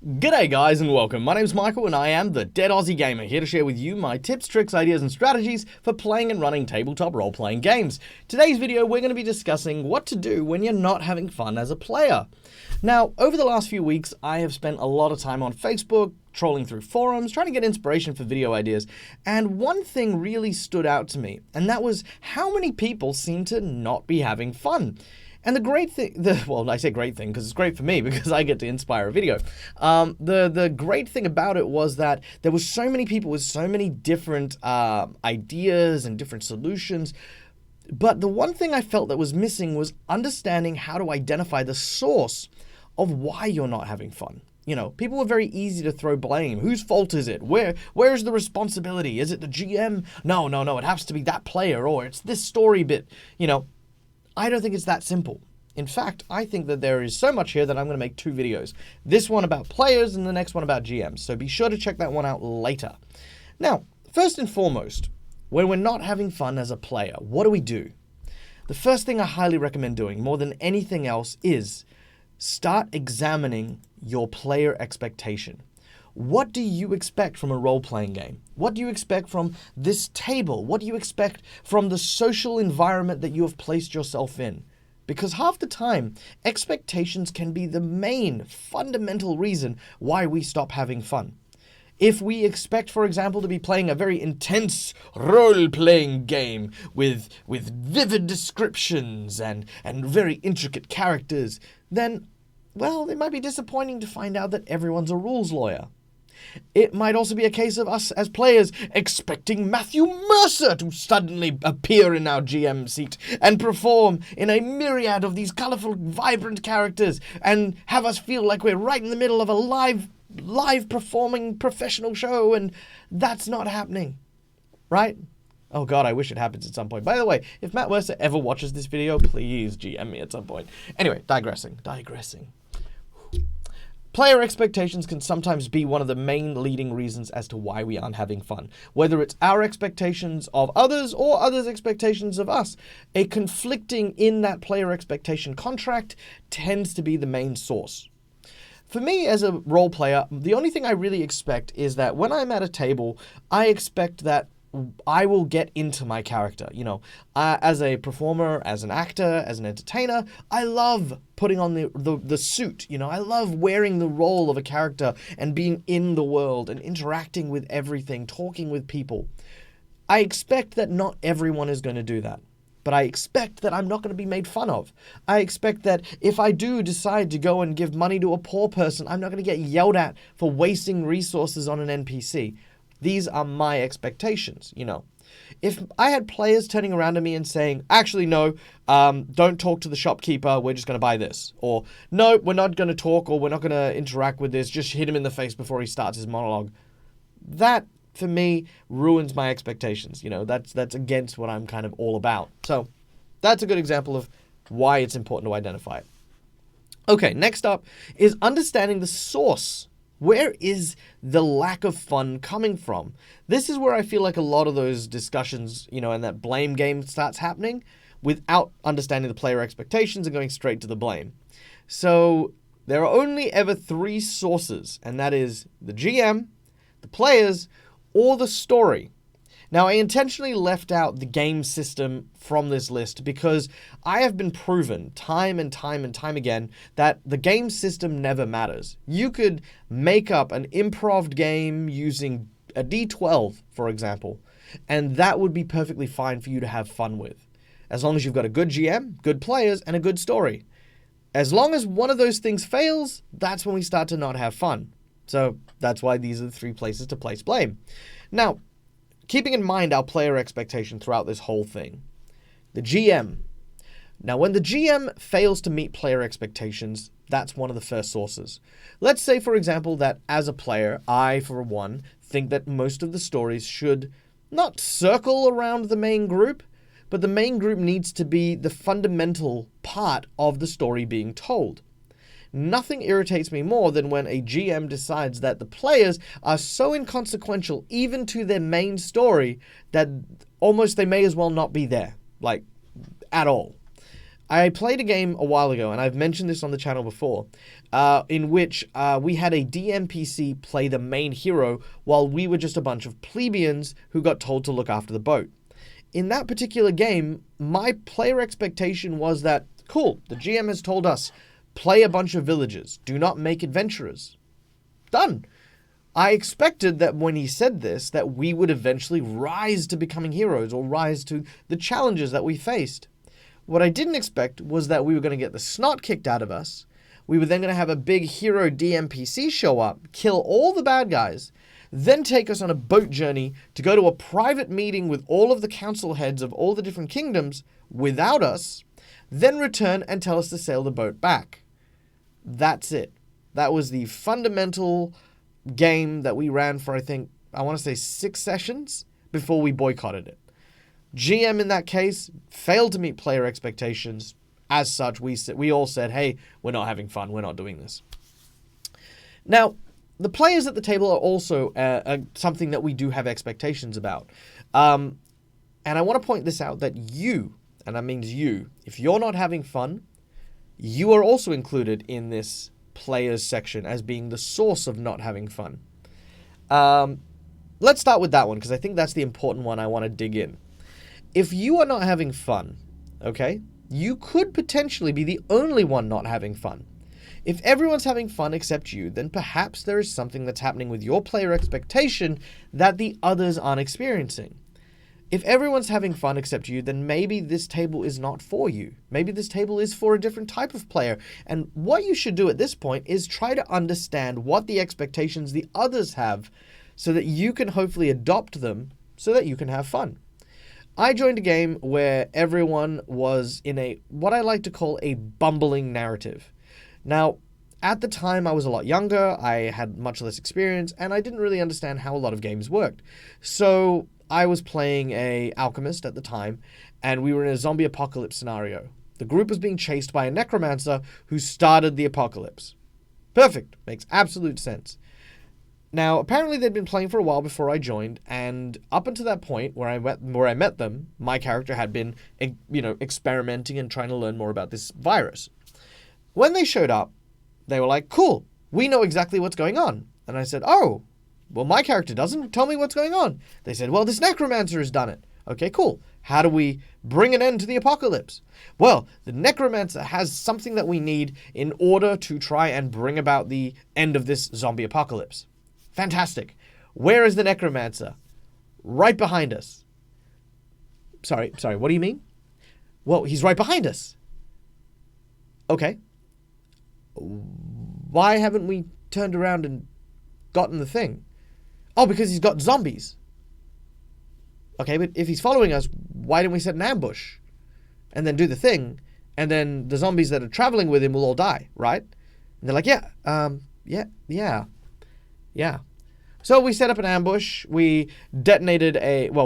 G'day guys and welcome. My name's Michael and I am the Dead Aussie Gamer, here to share with you my tips, tricks, ideas and strategies for playing and running tabletop role-playing games. Today's video we're going to be discussing what to do when you're not having fun as a player. Now, over the last few weeks I have spent a lot of time on Facebook, trolling through forums, trying to get inspiration for video ideas, and one thing really stood out to me, and that was how many people seem to not be having fun. And the great thing, well, I say great thing because it's great for me because I get to inspire a video. The great thing about it was that there were so many people with so many different ideas and different solutions. But the one thing I felt that was missing was understanding how to identify the source of why you're not having fun. You know, people were very easy to throw blame. Whose fault is it? Where's the responsibility? Is it the GM? No, it has to be that player, or it's this story bit, you know. I don't think it's that simple. In fact, I think that there is so much here that I'm going to make two videos. This one about players and the next one about GMs. So be sure to check that one out later. Now, first and foremost, when we're not having fun as a player, what do we do? The first thing I highly recommend doing more than anything else is start examining your player expectation. What do you expect from a role-playing game? What do you expect from this table? What do you expect from the social environment that you have placed yourself in? Because half the time, expectations can be the main, fundamental reason why we stop having fun. If we expect, for example, to be playing a very intense role-playing game with vivid descriptions and very intricate characters, then, well, it might be disappointing to find out that everyone's a rules lawyer. It might also be a case of us as players expecting Matthew Mercer to suddenly appear in our GM seat and perform in a myriad of these colorful, vibrant characters and have us feel like we're right in the middle of a live performing professional show, and that's not happening, right? Oh god, I wish it happens at some point. By the way, if Matt Mercer ever watches this video, please GM me at some point. Anyway, digressing. Player expectations can sometimes be one of the main leading reasons as to why we aren't having fun. Whether it's our expectations of others or others' expectations of us, a conflicting in that player expectation contract tends to be the main source. For me as a role player, the only thing I really expect is that when I'm at a table, I expect that I will get into my character. You know, as a performer, as an actor, as an entertainer, I love putting on the suit. You know, I love wearing the role of a character and being in the world and interacting with everything, talking with people. I expect that not everyone is going to do that. But I expect that I'm not going to be made fun of. I expect that if I do decide to go and give money to a poor person, I'm not going to get yelled at for wasting resources on an NPC. These are my expectations, you know. If I had players turning around to me and saying, actually, no, don't talk to the shopkeeper, we're just going to buy this. Or, no, we're not going to talk or we're not going to interact with this, just hit him in the face before he starts his monologue. That, for me, ruins my expectations. You know, that's against what I'm kind of all about. So, that's a good example of why it's important to identify it. Okay, next up is understanding the source. Where is the lack of fun coming from? This is where I feel like a lot of those discussions, you know, and that blame game starts happening without understanding the player expectations and going straight to the blame. So there are only ever three sources, and that is the GM, the players, or the story. Now, I intentionally left out the game system from this list because I have been proven time and time again that the game system never matters. You could make up an improv game using a D12, for example, and that would be perfectly fine for you to have fun with. As long as you've got a good GM, good players, and a good story. As long as one of those things fails, that's when we start to not have fun. So that's why these are the three places to place blame. Now, keeping in mind our player expectation throughout this whole thing. The GM. Now, when the GM fails to meet player expectations, that's one of the first sources. Let's say, for example, that as a player, I, for one, think that most of the stories should not circle around the main group, but the main group needs to be the fundamental part of the story being told. Nothing irritates me more than when a GM decides that the players are so inconsequential, even to their main story, that almost they may as well not be there, like, at all. I played a game a while ago, and I've mentioned this on the channel before, in which we had a DMPC play the main hero while we were just a bunch of plebeians who got told to look after the boat. In that particular game, my player expectation was that, cool, the GM has told us, play a bunch of villagers, do not make adventurers. Done. I expected that when he said this, that we would eventually rise to becoming heroes or rise to the challenges that we faced. What I didn't expect was that we were going to get the snot kicked out of us. We were then going to have a big hero DMPC show up, kill all the bad guys, then take us on a boat journey to go to a private meeting with all of the council heads of all the different kingdoms without us, then return and tell us to sail the boat back. That's it. That was the fundamental game that we ran for, I want to say 6 sessions before we boycotted it. GM in that case failed to meet player expectations. As such, we all said, hey, we're not having fun. We're not doing this. Now, the players at the table are also something that we do have expectations about. And I want to point this out that you, and that means you, if you're not having fun, you are also included in this players section as being the source of not having fun. Let's start with that one, because I think that's the important one I want to dig in. If you are not having fun, okay, you could potentially be the only one not having fun. If everyone's having fun except you, then perhaps there is something that's happening with your player expectation that the others aren't experiencing. If everyone's having fun except you, then maybe this table is not for you. Maybe this table is for a different type of player. And what you should do at this point is try to understand what the expectations the others have so that you can hopefully adopt them so that you can have fun. I joined a game where everyone was in what I like to call a bumbling narrative. Now, at the time I was a lot younger, I had much less experience, and I didn't really understand how a lot of games worked. So I was playing a alchemist at the time, and we were in a zombie apocalypse scenario. The group was being chased by a necromancer who started the apocalypse. Perfect. Makes absolute sense. Now, apparently they'd been playing for a while before I joined, and up until that point where I met them, my character had been, experimenting and trying to learn more about this virus. When they showed up, they were like, cool, we know exactly what's going on. And I said, oh, well, my character doesn't. Tell me what's going on. They said, well, this necromancer has done it. Okay, cool. How do we bring an end to the apocalypse? Well, the necromancer has something that we need in order to try and bring about the end of this zombie apocalypse. Fantastic. Where is the necromancer? Right behind us. Sorry, what do you mean? Well, he's right behind us. Okay. Why haven't we turned around and gotten the thing? Oh, because he's got zombies. Okay, but if he's following us, why didn't we set an ambush? And then do the thing, and then the zombies that are traveling with him will all die, right? And they're like, yeah. So we set up an ambush. We detonated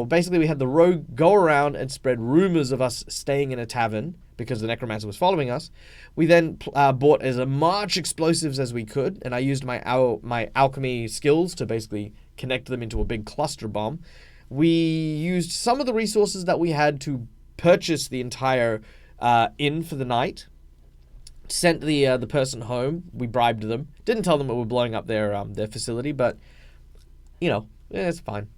basically we had the rogue go around and spread rumors of us staying in a tavern because the necromancer was following us. We then bought as much explosives as we could, and I used my alchemy skills to basically connect them into a big cluster bomb. We used some of the resources that we had to purchase the entire inn for the night. Sent the person home. We bribed them. Didn't tell them that we were blowing up their facility, but it's fine.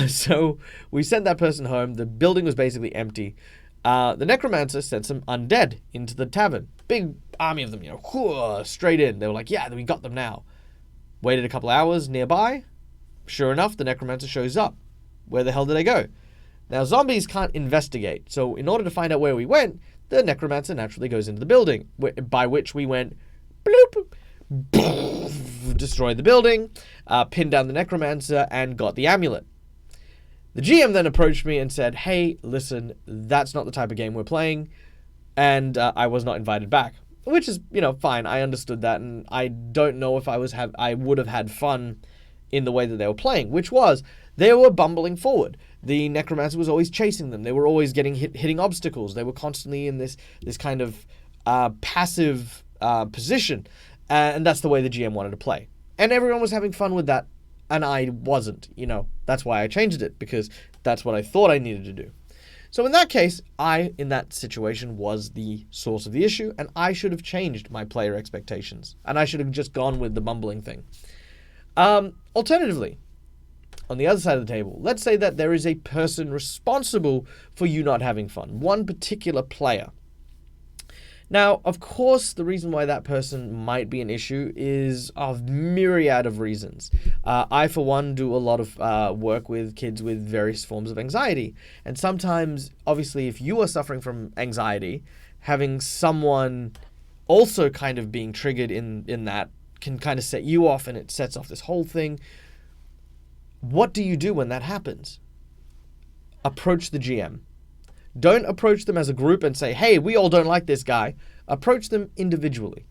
So we sent that person home. The building was basically empty. The necromancer sent some undead into the tavern. Big army of them, straight in. They were like, yeah, we got them now. Waited a couple hours nearby. Sure enough, the necromancer shows up. Where the hell did they go? Now, zombies can't investigate. So in order to find out where we went, the necromancer naturally goes into the building, by which we went bloop, destroyed the building, pinned down the necromancer, and got the amulet. The GM then approached me and said, hey, listen, that's not the type of game we're playing, and I was not invited back. Which is, fine. I understood that, and I don't know if I would have had fun in the way that they were playing, which was they were bumbling forward. The necromancer was always chasing them. They were always hitting obstacles. They were constantly in this kind of passive position, and that's the way the GM wanted to play. And everyone was having fun with that, and I wasn't. That's why I changed it, because that's what I thought I needed to do. So in that case, I, in that situation, was the source of the issue, and I should have changed my player expectations, and I should have just gone with the mumbling thing. Alternatively, on the other side of the table, let's say that there is a person responsible for you not having fun, one particular player. Now, of course, the reason why that person might be an issue is a myriad of reasons. I, for one, do a lot of work with kids with various forms of anxiety. And sometimes, obviously, if you are suffering from anxiety, having someone also kind of being triggered in that can kind of set you off, and it sets off this whole thing. What do you do when that happens? Approach the GM. Don't approach them as a group and say, hey, we all don't like this guy. Approach them individually.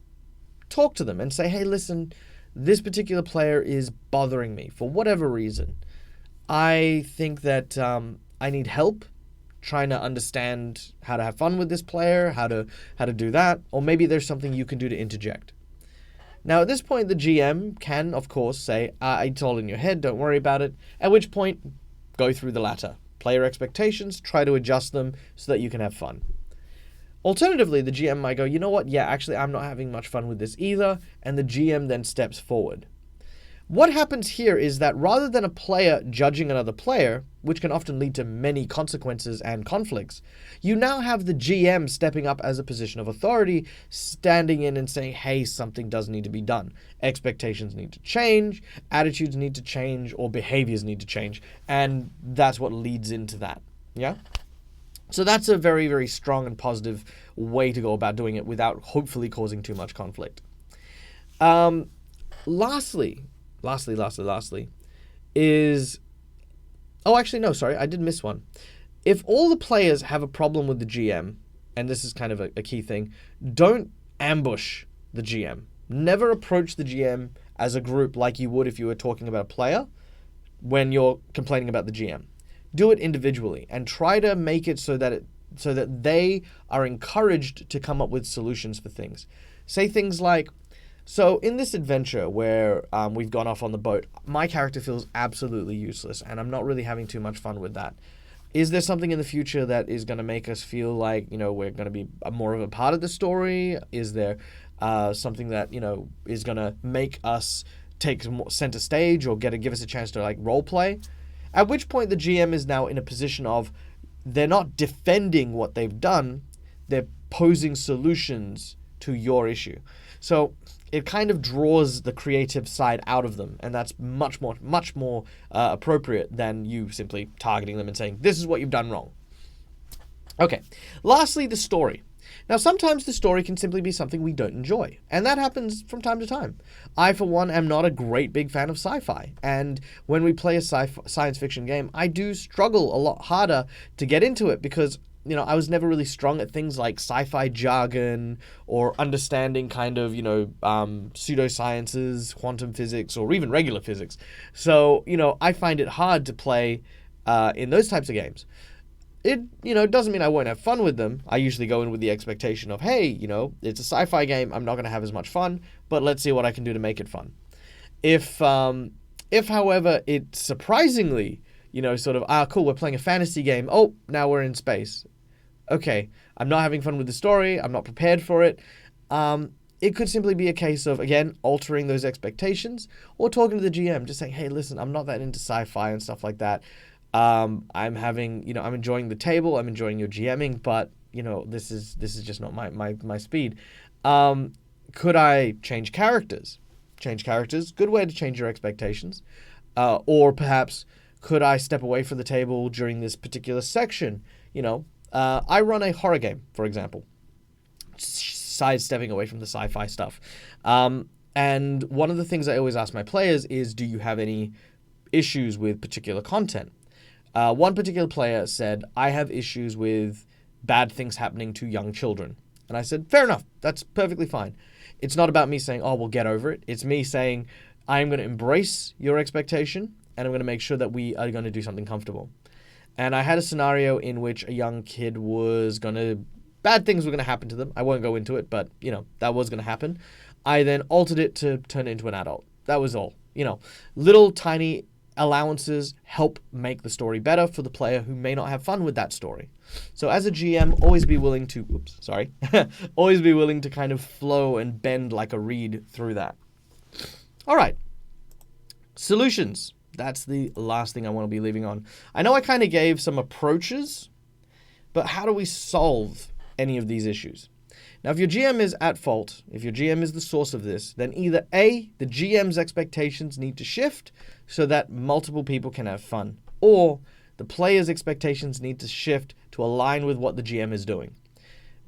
Talk to them and say, hey, listen, this particular player is bothering me for whatever reason. I think that I need help trying to understand how to have fun with this player, how to do that, or maybe there's something you can do to interject. Now, at this point, the GM can, of course, say, it's all in your head, don't worry about it, at which point, go through the latter. Player expectations, try to adjust them so that you can have fun. Alternatively, the GM might go, you know what, yeah, actually, I'm not having much fun with this either, and the GM then steps forward. What happens here is that rather than a player judging another player, which can often lead to many consequences and conflicts, you now have the GM stepping up as a position of authority, standing in and saying, hey, something does need to be done. Expectations need to change, attitudes need to change, or behaviors need to change. And that's what leads into that. Yeah? So that's a very, very strong and positive way to go about doing it without hopefully causing too much conflict. Lastly is... Oh, actually, no, sorry, I did miss one. If all the players have a problem with the GM, and this is kind of a key thing, don't ambush the GM. Never approach the GM as a group like you would if you were talking about a player when you're complaining about the GM. Do it individually and try to make it so that they are encouraged to come up with solutions for things. Say things like, so in this adventure where we've gone off on the boat, my character feels absolutely useless and I'm not really having too much fun with that. Is there something in the future that is going to make us feel like, we're going to be more of a part of the story? Is there something that, is going to make us take center stage or give us a chance to role play? At which point the GM is now in a position of, they're not defending what they've done, they're posing solutions to your issue. So it kind of draws the creative side out of them, and that's much more appropriate than you simply targeting them and saying, this is what you've done wrong. Okay, lastly, the story. Now, sometimes the story can simply be something we don't enjoy, and that happens from time to time. I, for one, am not a great big fan of sci-fi, and when we play a science fiction game, I do struggle a lot harder to get into it because I was never really strong at things like sci-fi jargon or understanding kind of, pseudosciences, quantum physics, or even regular physics. So, I find it hard to play in those types of games. It, doesn't mean I won't have fun with them. I usually go in with the expectation of, hey, it's a sci-fi game. I'm not going to have as much fun, but let's see what I can do to make it fun. If however, it surprisingly, cool, we're playing a fantasy game. Oh, now we're in space. Okay, I'm not having fun with the story. I'm not prepared for it. It could simply be a case of, again, altering those expectations or talking to the GM, just saying, hey, listen, I'm not that into sci-fi and stuff like that. I'm I'm enjoying the table. I'm enjoying your GMing, but, this is just not my speed. Could I change characters? Change characters, good way to change your expectations. Or perhaps, could I step away from the table during this particular section? I run a horror game, for example, sidestepping away from the sci-fi stuff. And one of the things I always ask my players is, do you have any issues with particular content? One particular player said, I have issues with bad things happening to young children. And I said, fair enough, that's perfectly fine. It's not about me saying, oh, we'll get over it. It's me saying, I'm going to embrace your expectation, and I'm going to make sure that we are going to do something comfortable. And I had a scenario in which a young kid bad things were going to happen to them. I won't go into it, but, that was going to happen. I then altered it to turn it into an adult. That was all. Little tiny allowances help make the story better for the player who may not have fun with that story. So as a GM, always be willing to, always be willing to kind of flow and bend like a reed through that. All right. Solutions. That's the last thing I want to be leaving on. I know I kind of gave some approaches, but how do we solve any of these issues? Now, if your GM is at fault, if your GM is the source of this, then either A, the GM's expectations need to shift so that multiple people can have fun, or the player's expectations need to shift to align with what the GM is doing.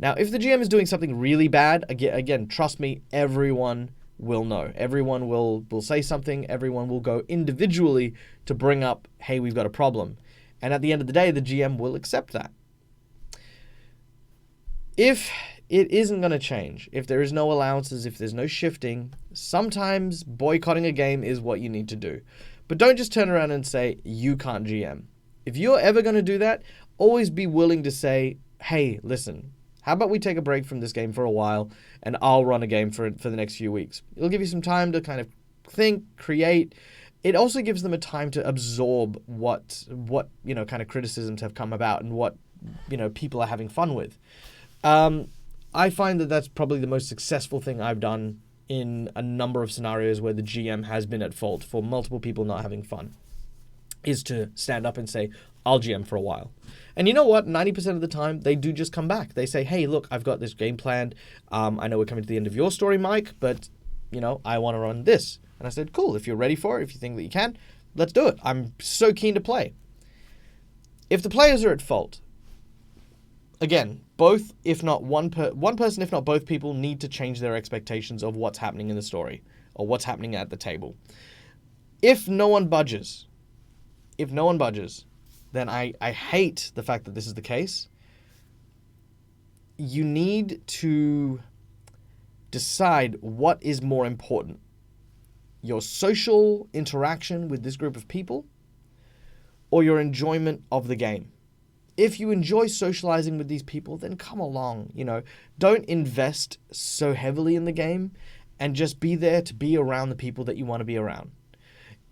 Now, if the GM is doing something really bad, again, trust me, everyone will know. Everyone will say something. Everyone will go individually to bring up, hey, we've got a problem. And at the end of the day, the GM will accept that. If it isn't going to change, if there is no allowances, if there's no shifting, sometimes boycotting a game is what you need to do. But don't just turn around and say, you can't GM. If you're ever going to do that, always be willing to say, hey, listen, how about we take a break from this game for a while and I'll run a game for the next few weeks. It'll give you some time to kind of think, create. It also gives them a time to absorb what kind of criticisms have come about and what people are having fun with. I find that that's probably the most successful thing I've done in a number of scenarios where the GM has been at fault for multiple people not having fun, is to stand up and say, I'll GM for a while. And you know what? 90% of the time, they do just come back. They say, hey, look, I've got this game planned. I know we're coming to the end of your story, Mike, but, I want to run this. And I said, cool, if you're ready for it, if you think that you can, let's do it. I'm so keen to play. If the players are at fault, again, both, if not one person, if not both people, need to change their expectations of what's happening in the story or what's happening at the table. If no one budges, then I hate the fact that this is the case. You need to decide what is more important. Your social interaction with this group of people or your enjoyment of the game. If you enjoy socializing with these people, then come along, Don't invest so heavily in the game and just be there to be around the people that you want to be around.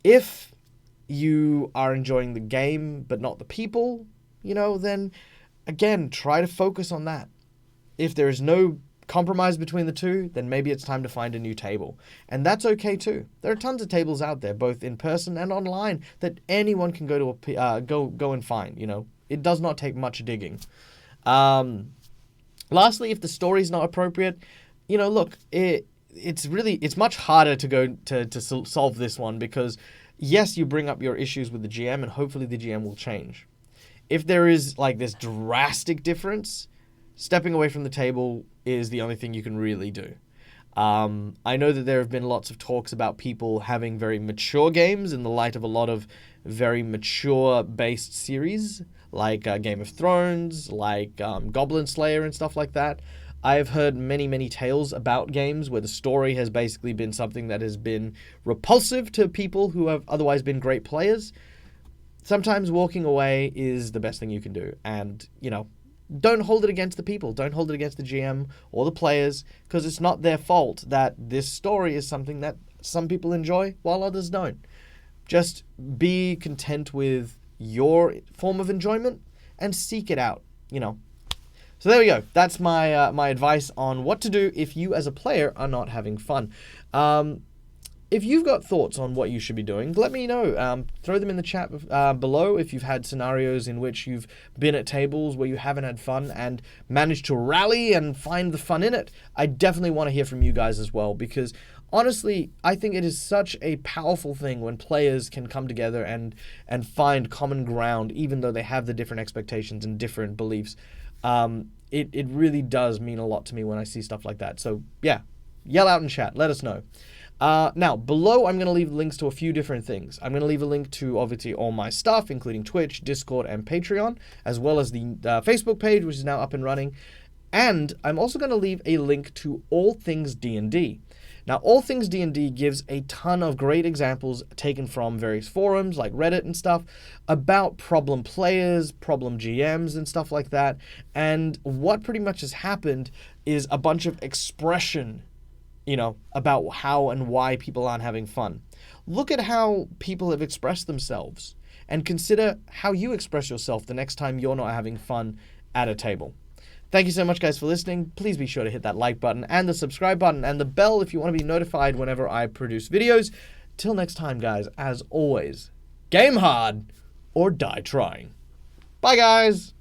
If you are enjoying the game but not the people, then again, try to focus on that. If there is no compromise between the two, then maybe it's time to find a new table. And that's okay too. There are tons of tables out there, both in person and online, that anyone can go to go and find, It does not take much digging. Lastly, if the story's not appropriate, look, it's much harder to go to solve this one because yes, you bring up your issues with the GM and hopefully the GM will change. If there is like this drastic difference, stepping away from the table is the only thing you can really do. I know that there have been lots of talks about people having very mature games in the light of a lot of very mature-based series, like Game of Thrones, like Goblin Slayer and stuff like that. I have heard many, many tales about games where the story has basically been something that has been repulsive to people who have otherwise been great players. Sometimes walking away is the best thing you can do. And, don't hold it against the people. Don't hold it against the GM or the players, because it's not their fault that this story is something that some people enjoy while others don't. Just be content with your form of enjoyment and seek it out, So there we go. That's my my advice on what to do if you as a player are not having fun. If you've got thoughts on what you should be doing, let me know. Throw them in the chat below if you've had scenarios in which you've been at tables where you haven't had fun and managed to rally and find the fun in it. I definitely want to hear from you guys as well, because honestly, I think it is such a powerful thing when players can come together and find common ground, even though they have the different expectations and different beliefs. It really does mean a lot to me when I see stuff like that. So yeah, yell out in chat. Let us know. Now, below, I'm going to leave links to a few different things. I'm going to leave a link to, obviously, all my stuff, including Twitch, Discord, and Patreon, as well as the Facebook page, which is now up and running. And I'm also going to leave a link to All Things D&D. Now, All Things D&D gives a ton of great examples taken from various forums, like Reddit and stuff, about problem players, problem GMs, and stuff like that. And what pretty much has happened is a bunch of expression about how and why people aren't having fun. Look at how people have expressed themselves and consider how you express yourself the next time you're not having fun at a table. Thank you so much, guys, for listening. Please be sure to hit that like button and the subscribe button and the bell if you want to be notified whenever I produce videos. Till next time, guys, as always, game hard or die trying. Bye, guys.